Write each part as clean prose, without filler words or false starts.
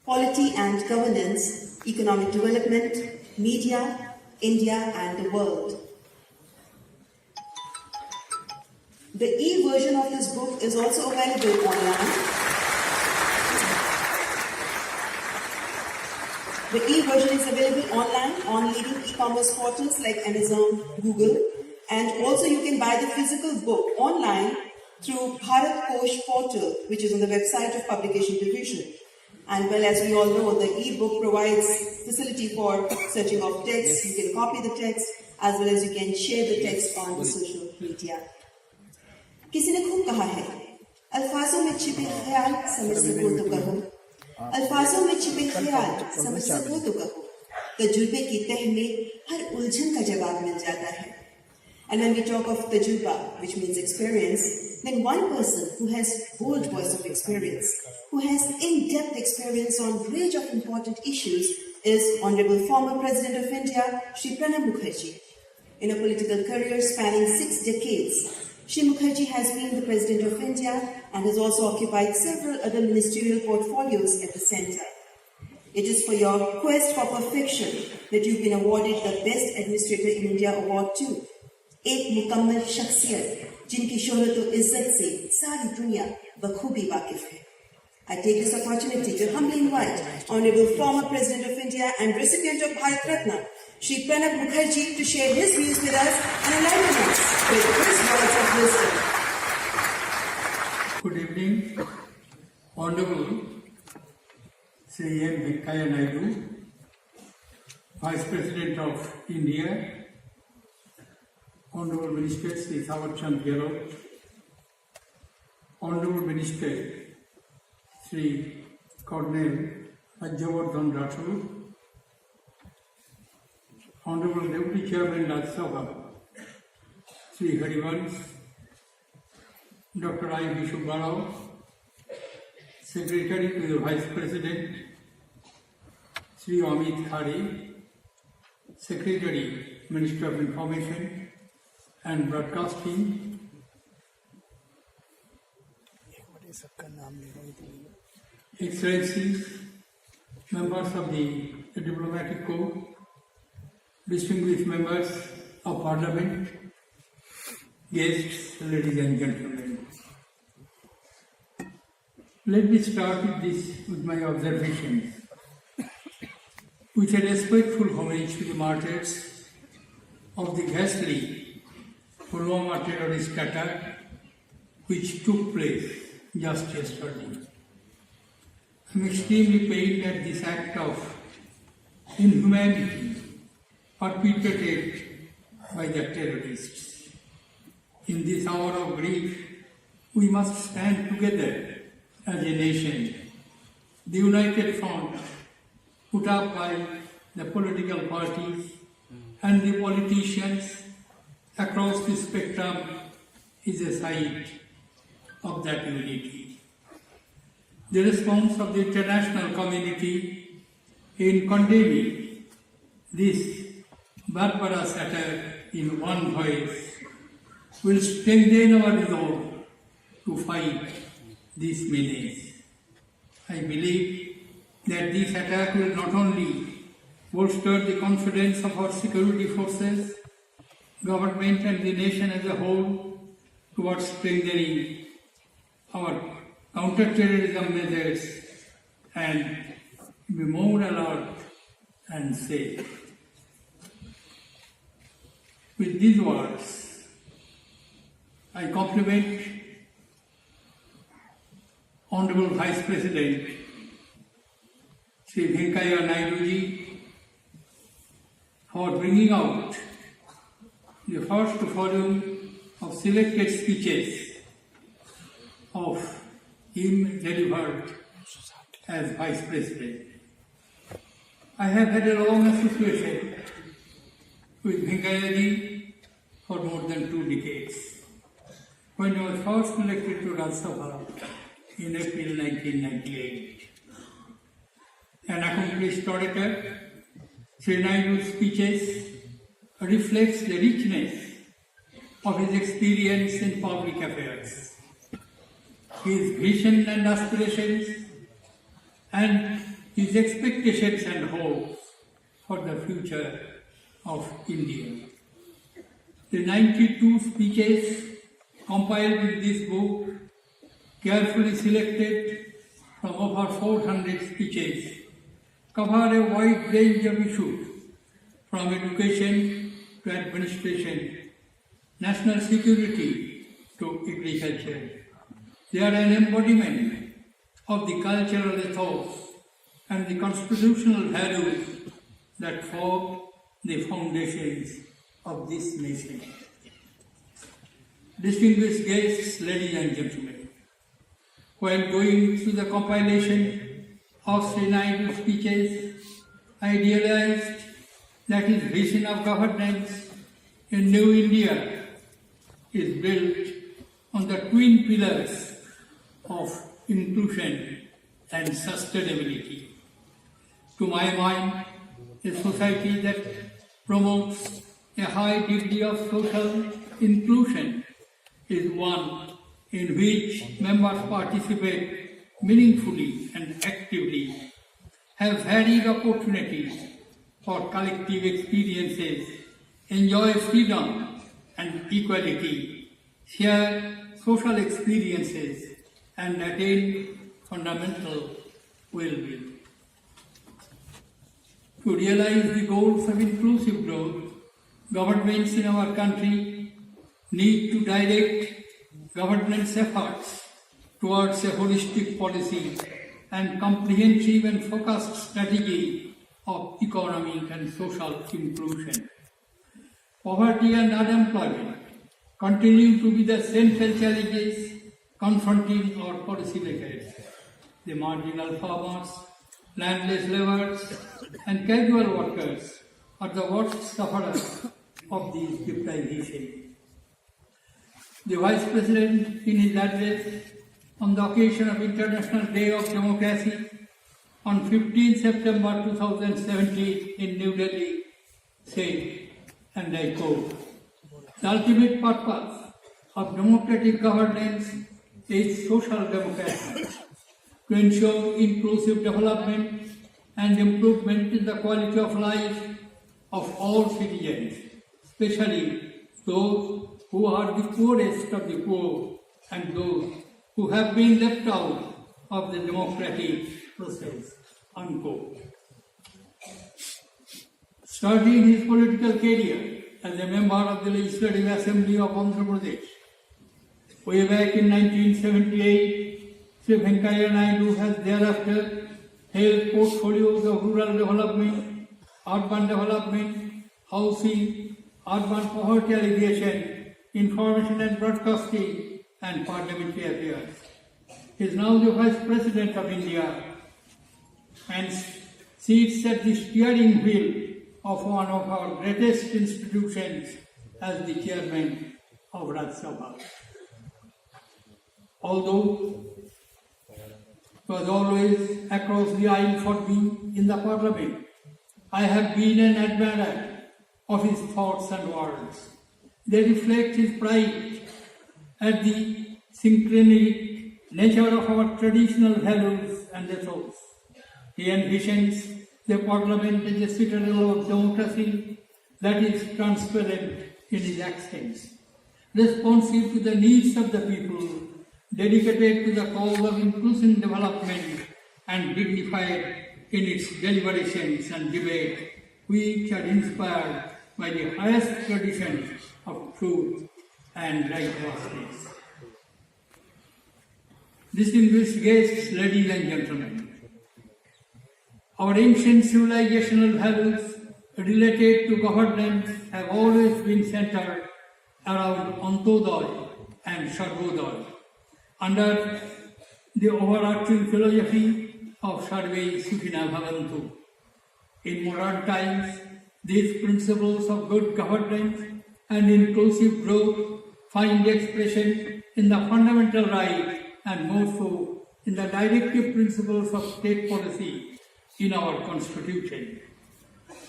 polity and governance, economic development, media, India and the world. The e-version of this book is also available online. The e-version is available online on leading e-commerce portals like Amazon, Google, and also you can buy the physical book online through Bharat Kosh portal, which is on the website of Publication Division. And well, as we all know, the e-book provides facility for searching of text. You can copy the text as well as you can share the text on the social media. किसी ने खूब कहा है, अल्फाजों में छिपे ख्याल समझ सको तो कहो, अल्फाजों में छिपे ख्याल समझ सको तो कहो, तजुर्बे की तह में हर उलझन का जवाब मिल जाता है. And when we talk of tajurba, which means experience, then one person who has bold voice of experience, who has in-depth experience on a range of important issues, is Honorable former President of India, Shri Pranab Mukherjee. In a political career spanning 6 decades, Shri Mukherjee has been the President of India and has also occupied several other ministerial portfolios at the centre. It is for your quest for perfection that you've been awarded the Best Administrator in India Award too. एक मुकम्मल शख्सियत जिनकी शोहरत और इज्जत से सारी दुनिया बखूबी वाकिफ है. I take this opportunity to humbly invite Honorable former President of India and recipient of Bharat Ratna, Shri Pranab Mukherjee, to share his views with us and enlighten us with his words of wisdom. Good evening, Honorable Shri M. Venkaiah Naidu, Vice President of India, Honorable Minister Shri Thawar-Chand Gehlot, Honorable Minister Shri Colonel Rajyavardhan Rathore, Honorable Deputy Chairman Rajya Sabha Shri Harivansh, Dr. I. V. Subbarao, Secretary to the Vice President Shri Amit Khare, Secretary, Minister of Information and Broadcasting, Excellencies, members of the Diplomatic Corps, distinguished members of Parliament, guests, ladies and gentlemen. Let me start with my observations. With a respectful homage to the martyrs of the ghastly Pulwama terrorist attack which took place just yesterday. I am extremely pained at this act of inhumanity perpetrated by the terrorists. In this hour of grief, we must stand together as a nation. The united front put up by the political parties and the politicians across the spectrum is a sign of that unity. The response of the international community in condemning this barbarous attack in one voice will strengthen our resolve to fight this menace. I believe that this attack will not only bolster the confidence of our security forces, government and the nation as a whole towards strengthening our counter-terrorism measures and be more alert and safe. With these words, I compliment Honorable Vice President Shri Venkaiah Naidu ji for bringing out the first volume of selected speeches of him delivered as Vice President. I have had a long association with Venkaiah ji for more than 2 decades. When I was first elected to Rajya Sabha in April 1998, an accomplished orator, Shri Naidu's speeches reflects the richness of his experience in public affairs, his vision and aspirations, and his expectations and hopes for the future of India. The 92 speeches compiled in this book, carefully selected from over 400 speeches, cover a wide range of issues from education to administration, national security to agriculture. They are an embodiment of the cultural ethos and the constitutional values that form the foundations of this nation. Distinguished guests, ladies and gentlemen, while going through the compilation of Sri Naidu's speeches, I realized that his vision of governance in New India is built on the twin pillars of inclusion and sustainability. To my mind, a society that promotes a high degree of social inclusion is one in which members participate meaningfully and actively, have varied opportunities for collective experiences, enjoy freedom and equality, share social experiences, and attain fundamental well-being. To realize the goals of inclusive growth, governments in our country need to direct governance efforts towards a holistic policy and comprehensive and focused strategy of economic and social inclusion. Poverty and unemployment continue to be the central challenges confronting our policymakers. The marginal farmers, landless laborers, and casual workers are the worst sufferers of these deprivations. The Vice President, in his address on the occasion of International Day of Democracy on 15 September 2017 in New Delhi, said, and I quote, "The ultimate purpose of democratic governance is social democracy, to ensure inclusive development and improvement in the quality of life of all citizens, especially those who are the poorest of the poor and those who have been left out of the democratic process." Unquote. Starting his political career as a member of the Legislative Assembly of Andhra Pradesh, way back in 1978, Shri Venkaiah Naidu has thereafter held portfolios of rural development, urban development, housing, urban poverty alleviation, information and broadcasting, and parliamentary affairs. He is now the Vice President of India and sits at the steering wheel of one of our greatest institutions as the Chairman of Rajya Sabha. Although it was always across the aisle for me in the Parliament, I have been an admirer of his thoughts and words. They reflect his pride at the syncretic nature of our traditional values and ethos. He envisions the Parliament as a citadel of democracy that is transparent in its accents, responsive to the needs of the people, dedicated to the cause of inclusive development, and dignified in its deliberations and debate, which are inspired by the highest traditions of truth and righteousness. Distinguished guests, ladies and gentlemen, our ancient civilizational values related to governance have always been centered around Antodoy and Sarvodaya, under the overarching philosophy of Sarve Sukhina Bhavantu. In modern times, these principles of good governance and inclusive growth find expression in the fundamental right and more so in the directive principles of state policy in our Constitution.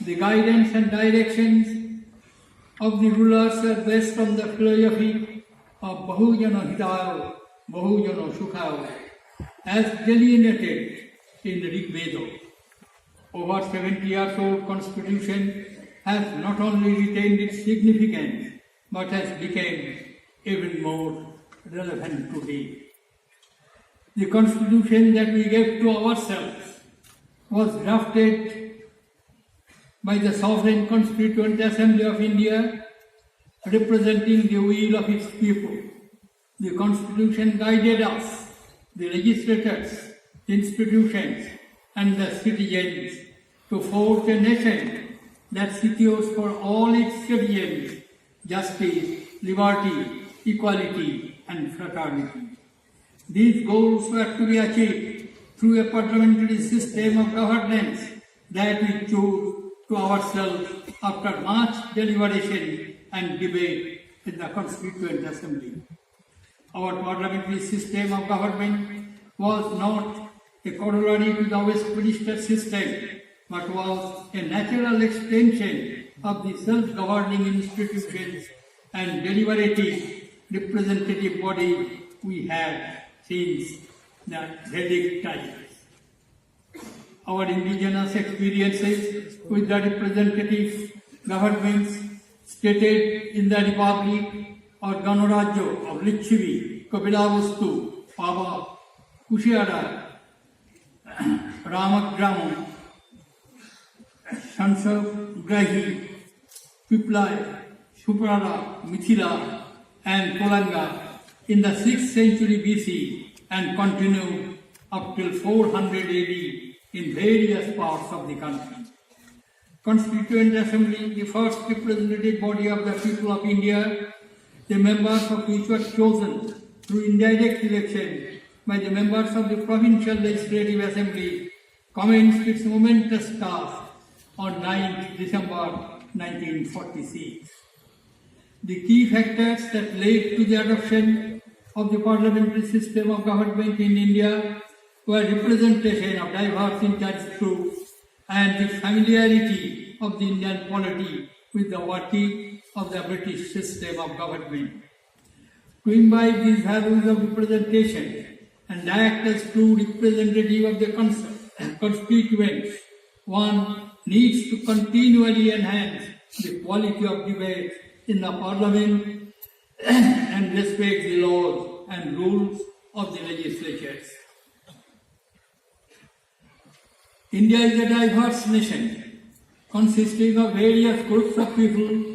The guidance and directions of the rulers are based on the philosophy of Bahujana Hitaya, Bahujana Sukhaya, as delineated in Rig Veda. over 70 years old Constitution has not only retained its significance but has become even more relevant today. The Constitution that we gave to ourselves was drafted by the Sovereign Constituent Assembly of India, representing the will of its people. The Constitution guided us, the legislators, institutions, and the citizens to forge a nation that secures for all its citizens justice, liberty, equality, and fraternity. These goals were to be achieved through a parliamentary system of governance that we chose to ourselves after much deliberation and debate in the Constituent Assembly. Our parliamentary system of government was not a corollary to the Westminster system, but was a natural extension of the self-governing institutions and deliberative representative body we had since the Vedic times. Our indigenous experiences with the representative governments stated in the Republic or Ganarajyo of Lichivi, Kabilavastu, Pava, Kushiara, Ramagramu, Shanshagrahi, Piplai, Suprara, Mithila, and Kolanga in the 6th century BC and continue up till 400 AD in various parts of the country. Constituent Assembly, the first representative body of the people of India, the members of which were chosen through indirect election by the members of the Provincial Legislative Assembly, commenced its momentous task on 9th December 1946. The key factors that led to the adoption of the parliamentary system of government in India were representation of diverse interest groups and the familiarity of the Indian polity with the working of the British system of government. To imbibe these values of representation and act as true representative of the constituents, one needs to continually enhance the quality of debate in the parliament and respect the laws and rules of the legislatures. India is a diverse nation consisting of various groups of people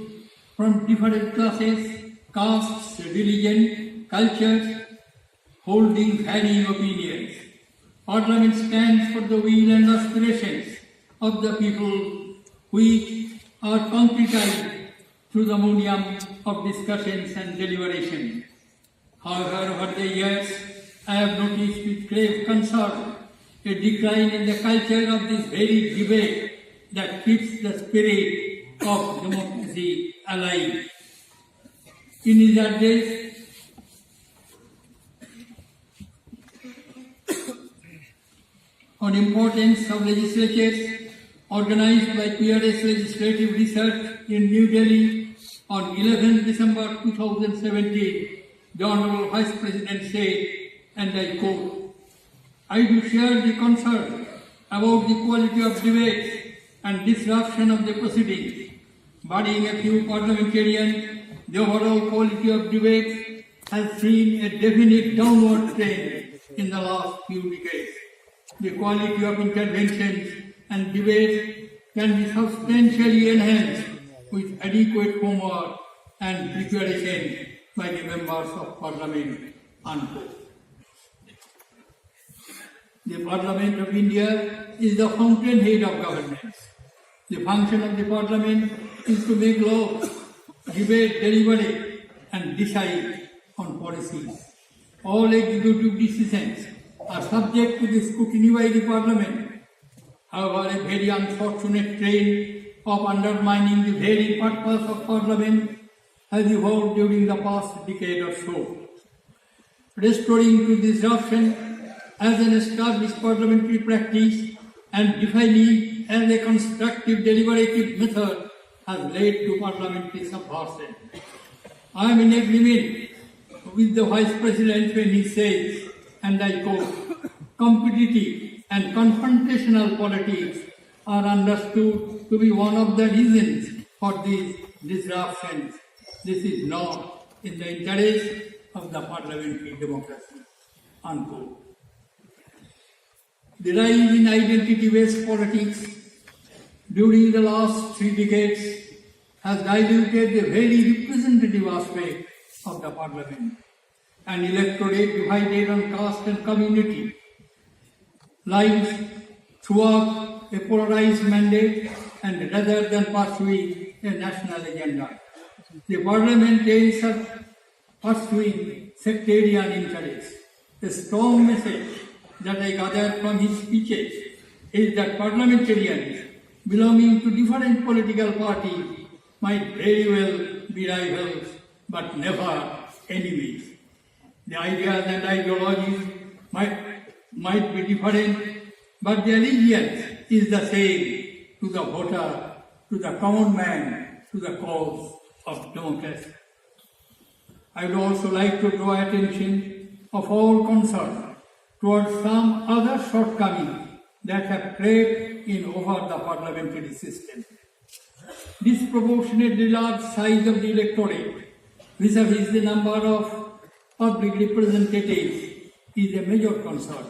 from different classes, castes, religion, cultures, holding varying opinions. Parliament stands for the will and aspirations of the people, which are concretized through the medium of discussions and deliberation. However, over the years, I have noticed with grave concern a decline in the culture of this very debate that keeps the spirit of democracy alive. In his address, on importance of legislatures organized by PRS Legislative Research in New Delhi on 11 December 2017, the Honorable Vice President said, and I quote, "I do share the concern about the quality of debates and disruption of the proceedings. Barring a few parliamentarians, the overall quality of debates has seen a definite downward trend in the last few decades. The quality of interventions and debates can be substantially enhanced with adequate homework and preparation by the members of Parliament." Unquote. The Parliament of India is the fountainhead of governance. The function of the Parliament is to make laws, debate, deliberate, and decide on policies. All executive decisions are subject to the scrutiny by the Parliament. However, a very unfortunate trend of undermining the very purpose of Parliament has evolved during the past decade or so. Restoring to disruption as an established parliamentary practice and defining as a constructive deliberative method has led to parliamentary subversion. I am in agreement with the Vice President when he says, and I quote, "Competitive and confrontational politics are understood to be one of the reasons for these disruptions. This is not in the interest of the parliamentary democracy. Unquote. The rise in identity-based politics during the last 3 decades has diluted the very representative aspect of the parliament. An electorate divided on caste and community lines throughout a polarized mandate, and rather than pursuing a national agenda, the parliament ends up pursuing sectarian interests. A strong message that I gathered from his speeches is that parliamentarians belonging to different political parties might very well be rivals, but never enemies. The ideas and ideologies might be different, but the allegiance is the same to the voter, to the common man, to the cause of democracy. I would also like to draw attention of all concerned towards some other shortcomings that have crept in over the parliamentary system. Disproportionately large size of the electorate vis-a-vis the number of public representatives is a major concern.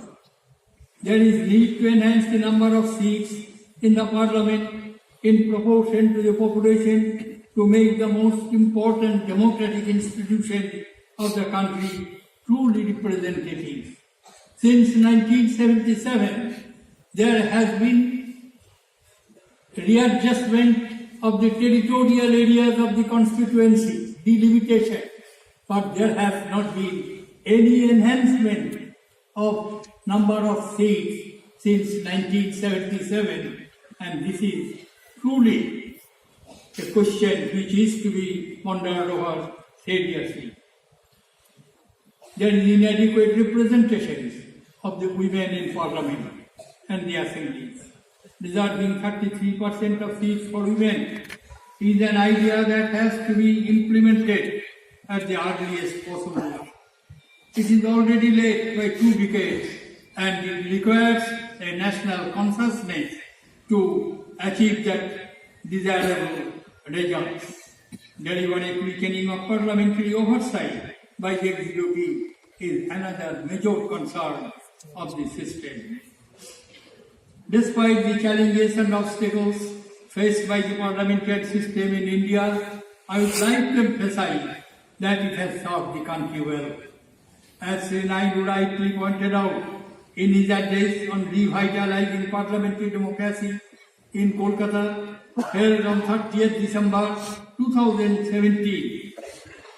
There is need to enhance the number of seats in the parliament in proportion to the population to make the most important democratic institution of the country truly representative. Since 1977, there has been readjustment of the territorial areas of the constituency, delimitation, but there has not been any enhancement of number of seats since 1977, and this is truly a question which is to be pondered over seriously. There is inadequate representation of the women in parliament and the assemblies. Reserving 33% of seats for women is an idea that has to be implemented at the earliest possible. It is already late by 2 decades, and it requires a national consciousness to achieve that desirable results. Deliver a quickening of parliamentary oversight by the executive is another major concern of the system. Despite the challenges and obstacles faced by the parliamentary system in India, I would like to emphasize that it has served the country well. As Shri Naidu rightly pointed out in his address on revitalizing parliamentary democracy in Kolkata, held on 30th December 2017,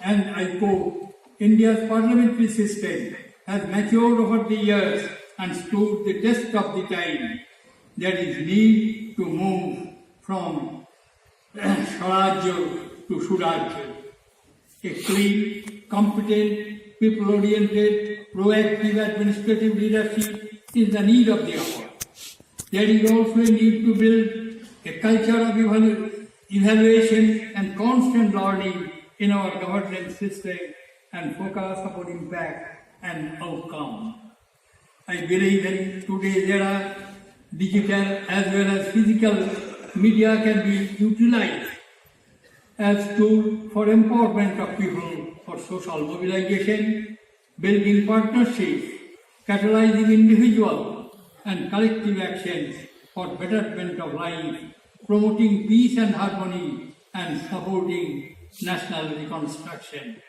and I quote, India's parliamentary system has matured over the years and stood the test of the time. There is need to move from Swarajya to Surajya. A clean, competent, people-oriented, proactive administrative leadership is the need of the hour. There is also a need to build a culture of evaluation and constant learning in our governance system and focus upon impact and outcome. I believe in today's era, digital as well as physical media can be utilized as tool for empowerment of people for social mobilization, building partnerships, catalyzing individual and collective actions for betterment of life, promoting peace and harmony, and supporting national reconstruction.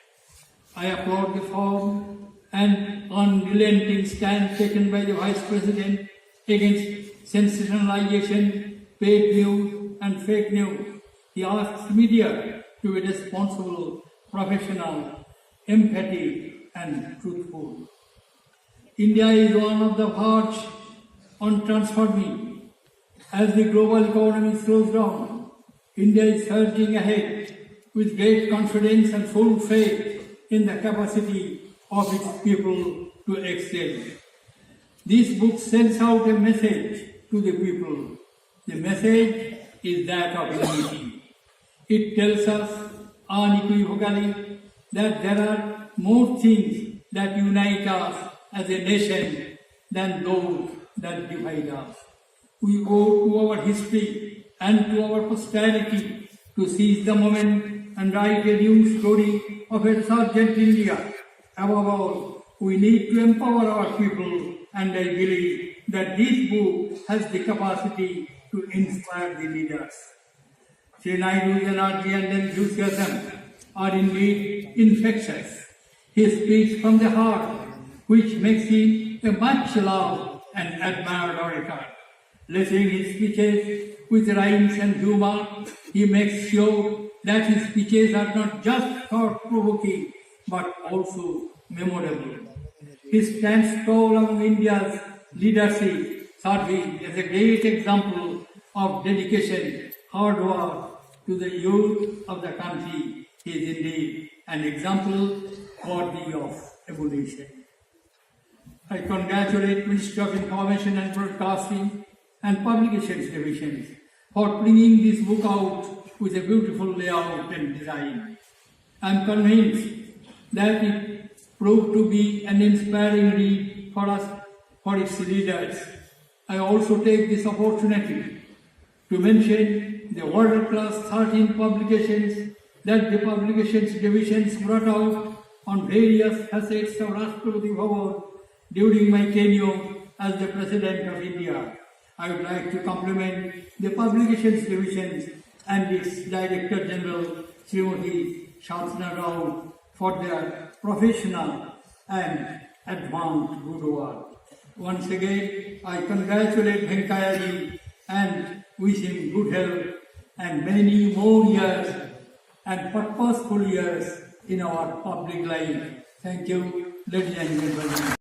I applaud the firm and unrelenting stand taken by the Vice President against sensationalization, paid news and fake news. He asks media to be responsible, professional, empathic and truthful. India is one of the verge on transforming. As the global economy slows down, India is surging ahead with great confidence and full faith in the capacity of its people to excel. This book sends out a message to the people. The message is that of unity. It tells us unequivocally that there are more things that unite us as a nation than those that divide us. we owe to our history and to our posterity to seize the moment and write a new story of a resurgent India. Above all, we need to empower our people, and I believe that this book has the capacity to inspire the leaders. Sri Naidu's energy and enthusiasm are indeed infectious. He speaks from the heart, which makes him a much loved and admired orator. Lacing his speeches with rhymes and humor, he makes sure that his speeches are not just thought-provoking, but also memorable. He stands tall among India's leadership, serving as a great example of dedication, hard work to the youth of the country. He is indeed an example worthy of emulation. I congratulate Ministry of Information and Broadcasting and Publications Divisions for bringing this book out with a beautiful layout and design. I am convinced that it proved to be an inspiring read for us, for its readers. I also take this opportunity to mention the world-class 13 publications that the Publications Divisions brought out on various facets of Rashtrapati Bhavan during my tenure as the President of India. I would like to compliment the Publications Divisions and its Director General, Srimati Shantana Rao, for their professional and advanced good work. Once again, I congratulate Venkaiah and wish him good health and many more years and purposeful years in our public life. Thank you, ladies and gentlemen.